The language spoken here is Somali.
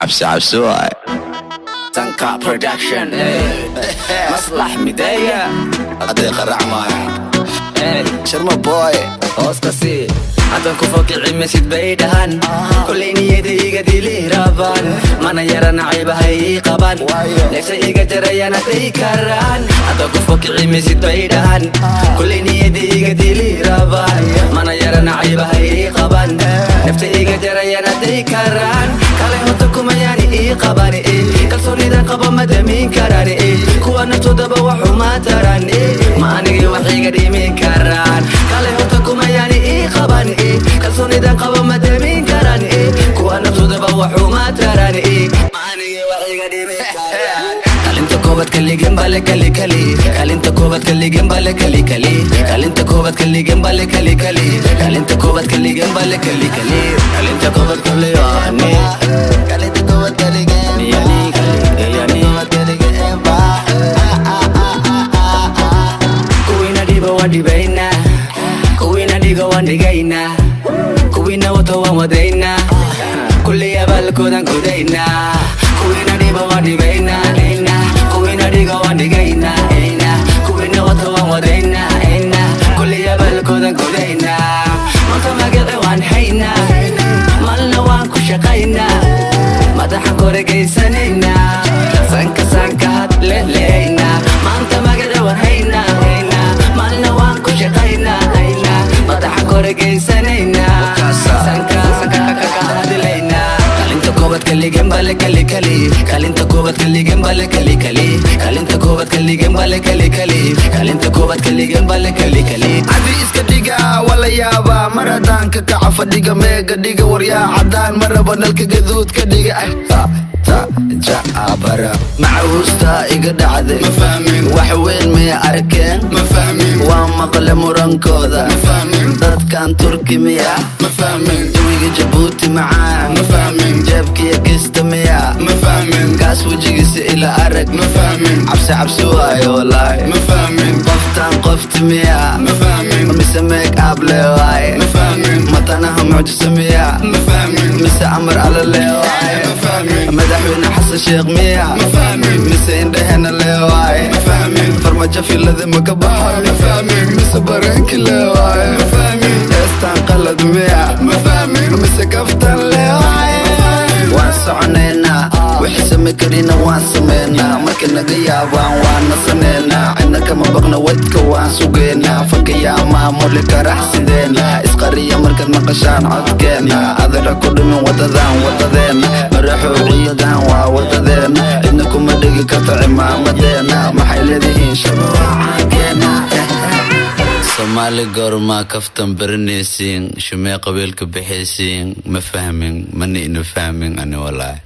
عبسواي تنكا برودكشن مصلح مداية أديق الرعماي شرما بوي أوسكسي أتنكو فوق عمسيد بيدهان كل نيدي إيقادي لي رابان مانا يران عيبها إيقابان ليس إيقا جريانا تيكاران أتنكو فوق عمسيد بيدهان كل نيدي إيقادي لي رابان مانا يران عيبها إيقابان نفتي إيقا جريانا تيكاران كالي هوتكو مياني إيقاباني كالسوني دان قبا مدامين كاراني كوا نفتو دبا وحو ما تران ماني وحيقا ديمين كاران كالي هوتكو مياني إيقاباني kalsoonidan qabo madamin karan kuwa naftooda waxu ma taran maaniga waxiga dhimi karan kalinta koobad kaligan bale kali kali kalinta koobad kaligan bale kali kali kalinta koobad kaligan bale kali kali kalinta koobad kaligan bale kali kali kalinta koobad kaligan kalinta koobad kaligan yani yani ba kuwina diba wadibaina kuwina diga wandigaina kuwina wato waan wadayna kulli abaalkoodan gudayna kuwina dhiba waan dhibayna kuwina dhiga waan dhigayna kuwina wato waan wadayna kulli abaalkoodan gudayna maanta magaci waan hayna malna waan ku shaqayna madaxan koregaysanayna sanka sanka had leleyna maanta magaci waan hayna malna waan ku shaqayna madaxan koregaysanayna kaligan bale kali kali kalinta koobad kaligan bale kali kali kalinta koobad kaligan bale kali kali kalinta koobad kaligan bale kali kali adi iska dhiga wala yaaba maradaanka kaca fadhiga meega dhiga waryaa cadaan maraba nalka gaduud ka dhiga jaabara macawusta iga dhacday ma fahmin wax weyn may arkeen ma fahmin waa maqle murankooda ma fahmin dadkan turki miya ma fahmin jawiga jabuuti macaan ma fahmin jeebkiya kista miya ma fahmin kaas wejigiisa ila arag ma fahmin cabsi waayo walaahi ma fahmin qoftaan qofti miya ma fahmin mise meeg able waaye ma fahmin matanaha mucjisa miya ma fahmin mise amar alla lee waaye ma fahmin madaxweyne xasan sheekh miya ma fahmin mise indhahena lee waaye ma fahmin farmajo filada maka baxo ma fahmin mise bareenki lee waaye ma fahmin heestaan qalad miya ma fahmin mise kaftan lee waaye waan soconaynaa wixii same karina waan sameynaa marka naga yaabaan waan nasaneynaa cidna kama baqna wadka waan sugeynaa fakayaa maamuli karax sideena isqariya markaad maqashaan codkeena adara ku dhimin wadadeena maraxo ciidan waa wadadeena cidna kuma dhigi karto cimaamadeena maxay leedihiin shabawacaankeena Somali goormaa kaftan baranaysiin shumee qabiilka bixaysiin ma fahmin mana ina fahmin ani walaahi